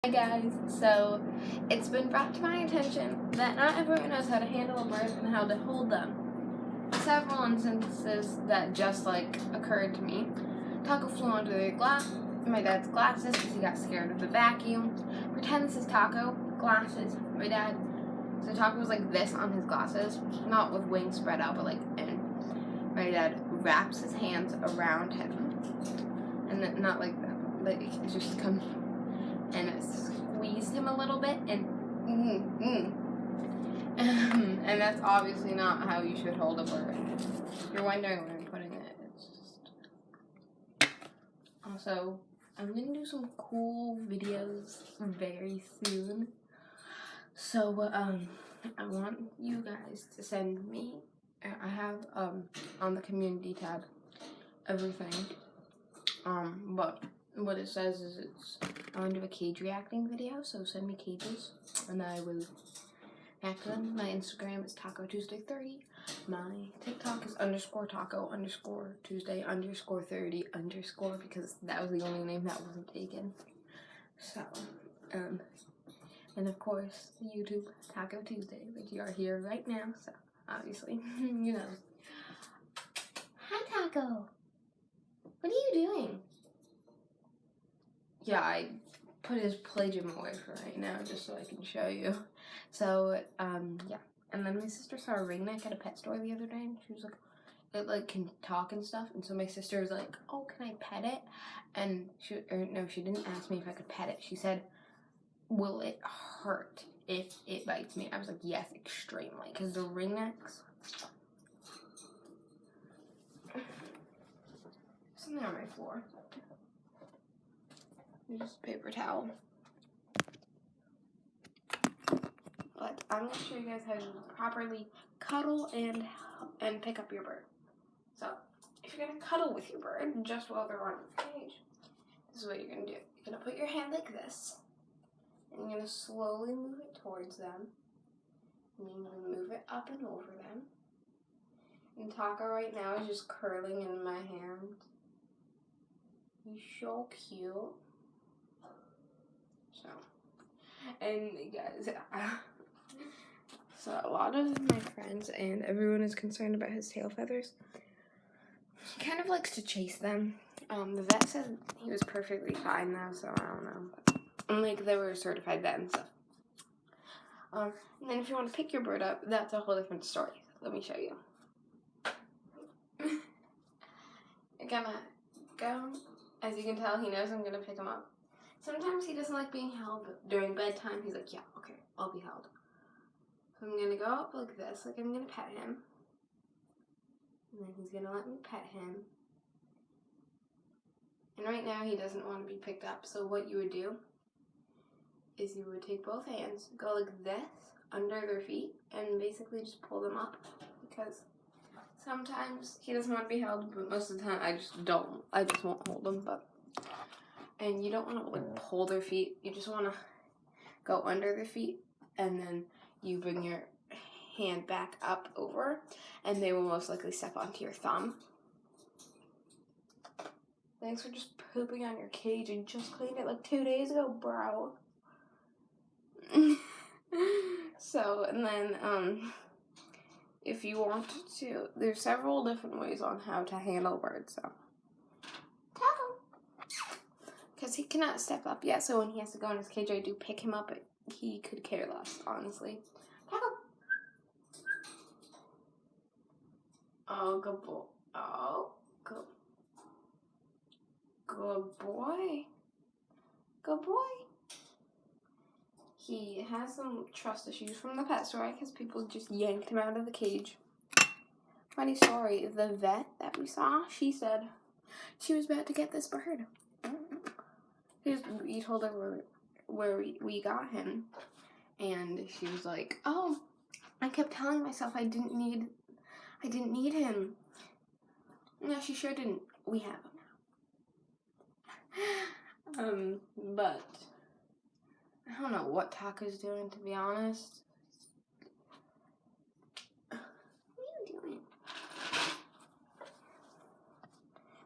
Hi guys, so it's been brought to my attention that not everyone knows how to handle a bird and how to hold them. Several instances that just occurred to me. Taco flew onto my dad's glasses because he got scared of the vacuum. Pretend this is Taco, glasses, my dad. So Taco was like this on his glasses, not with wings spread out, but and my dad wraps his hands around him, and then not like that, but it just comes. And it squeezed him a little bit, and and that's obviously not how you should hold a bird. You're wondering where I'm putting it. It's just also I'm gonna do some cool videos very soon. So I want you guys to send me. I have on the community tab everything. But what it says is I want to do a cage reacting video, so send me cages, and I will react to them. My Instagram is TacoTuesday30. My TikTok is _Taco_Tuesday_30_ because that was the only name that wasn't taken. So, and of course, YouTube Taco Tuesday, which you are here right now. So obviously, you know. Hi, Taco. What are you doing? Yeah, I put his play gym away for right now just so I can show you. So, yeah. And then my sister saw a ringneck at a pet store the other day, and she was like, it can talk and stuff. And so my sister was like, oh, can I pet it? And she didn't ask me if I could pet it. She said, will it hurt if it bites me? I was like, yes, extremely, because the ringnecks. Something on my floor. Just a paper towel. But I'm going to show you guys how to properly cuddle and pick up your bird. So, if you're going to cuddle with your bird just while they're on your cage, this is what you're going to do. You're going to put your hand like this, and you're going to slowly move it towards them, and you're going to move it up and over them. And Taco right now is just curling in my hand. He's so cute. So, and guys, so a lot of my friends and everyone is concerned about his tail feathers. He kind of likes to chase them. The vet said he was perfectly fine though, so I don't know. But, they were a certified vet and stuff. And then if you want to pick your bird up, that's a whole different story. Let me show you. You're gonna go. As you can tell, he knows I'm gonna pick him up. Sometimes he doesn't like being held, but during bedtime, he's like, yeah, okay, I'll be held. So I'm gonna go up like this, like I'm gonna pet him. And then he's gonna let me pet him. And right now, he doesn't want to be picked up, so what you would do is you would take both hands, go like this, under their feet, and basically just pull them up, because sometimes he doesn't want to be held, but most of the time I just won't hold him. And you don't want to pull their feet, you just want to go under their feet, and then you bring your hand back up over, and they will most likely step onto your thumb. Thanks for just pooping on your cage. I just cleaned it 2 days ago, bro. So, and then, if you want to, there's several different ways on how to handle birds, so. Taco! Because he cannot step up yet, so when he has to go in his cage, I do pick him up, but he could care less, honestly. Taco! Oh, good boy. Oh, good. Good boy. Good boy. He has some trust issues from the pet store because people just yanked him out of the cage. Funny story, the vet that we saw, she said she was about to get this bird. We told her where we got him, and she was like, oh, I kept telling myself I didn't need him. No, she sure didn't. We have him now. But I don't know what Taco's doing, to be honest. What are you doing?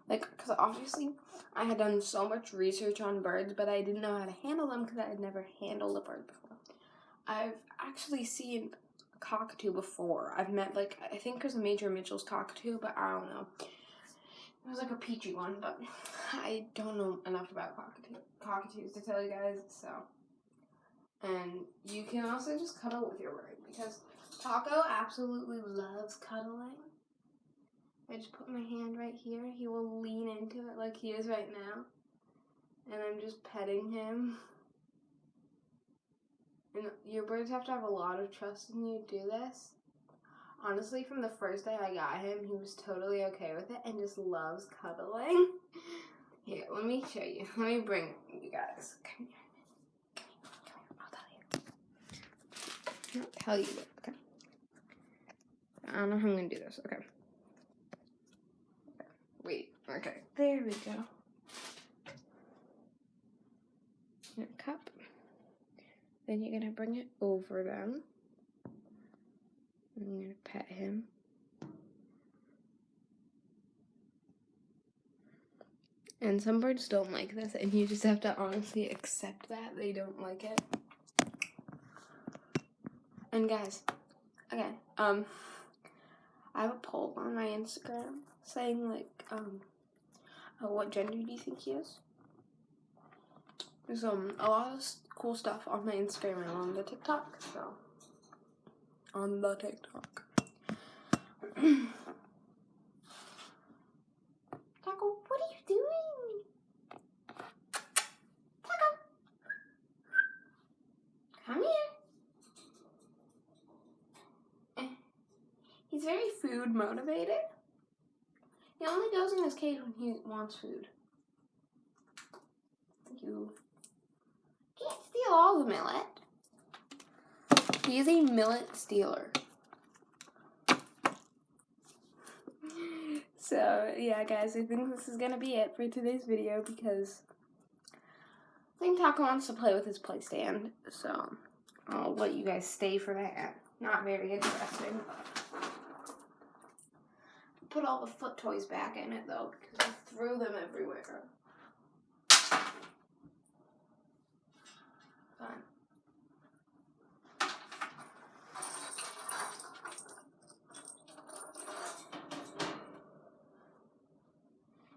Because obviously I had done so much research on birds, but I didn't know how to handle them because I had never handled a bird before. I've actually seen a cockatoo before. I've met, like, I think it was a Major Mitchell's cockatoo, but I don't know. It was like a peachy one, but I don't know enough about cockatoos to tell you guys, so. And you can also just cuddle with your bird, because Taco absolutely loves cuddling. I just put my hand right here. He will lean into it like he is right now. And I'm just petting him. And your birds have to have a lot of trust in you to do this. Honestly, from the first day I got him, he was totally okay with it and just loves cuddling. Here, let me show you. Let me bring you guys. Come here. Come here. I'll tell you. Okay. I don't know how I'm going to do this. Okay. Wait. Okay. There we go. In a cup. Then you're going to bring it over them. I'm going to pet him. And some birds don't like this, and you just have to honestly accept that they don't like it. And guys, okay, I have a poll on my Instagram saying, like, what gender do you think he is? There's a lot of cool stuff on my Instagram and on the TikTok, so. On the TikTok. Taco, what are you doing? Taco! Come here. He's very food motivated. He only goes in his cage when he wants food. Thank you. Can't steal all the millet. He is a millet stealer. So, yeah, guys, I think this is going to be it for today's video because I think Taco wants to play with his play stand. So, I'll let you guys stay for that. Not very interesting. Put all the foot toys back in it, though, because I threw them everywhere. Fine.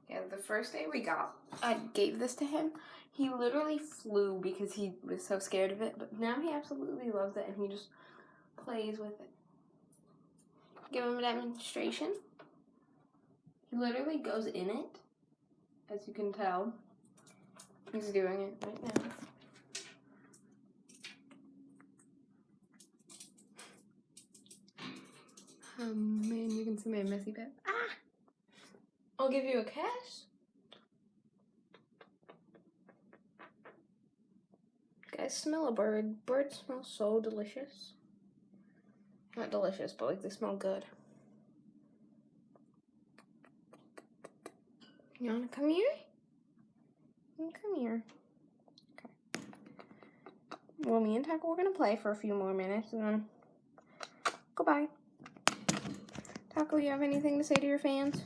Yeah, the first day I gave this to him, he literally flew because he was so scared of it, but now he absolutely loves it and he just plays with it. Give him a demonstration. He literally goes in it, as you can tell. He's doing it right now. Man, you can see my messy bed. Ah! I'll give you a kiss. Guys, smell a bird. Birds smell so delicious. Not delicious, but like they smell good. You wanna come here? Come here. Okay. Well, me and Taco, we're gonna play for a few more minutes and then goodbye. Taco, you have anything to say to your fans?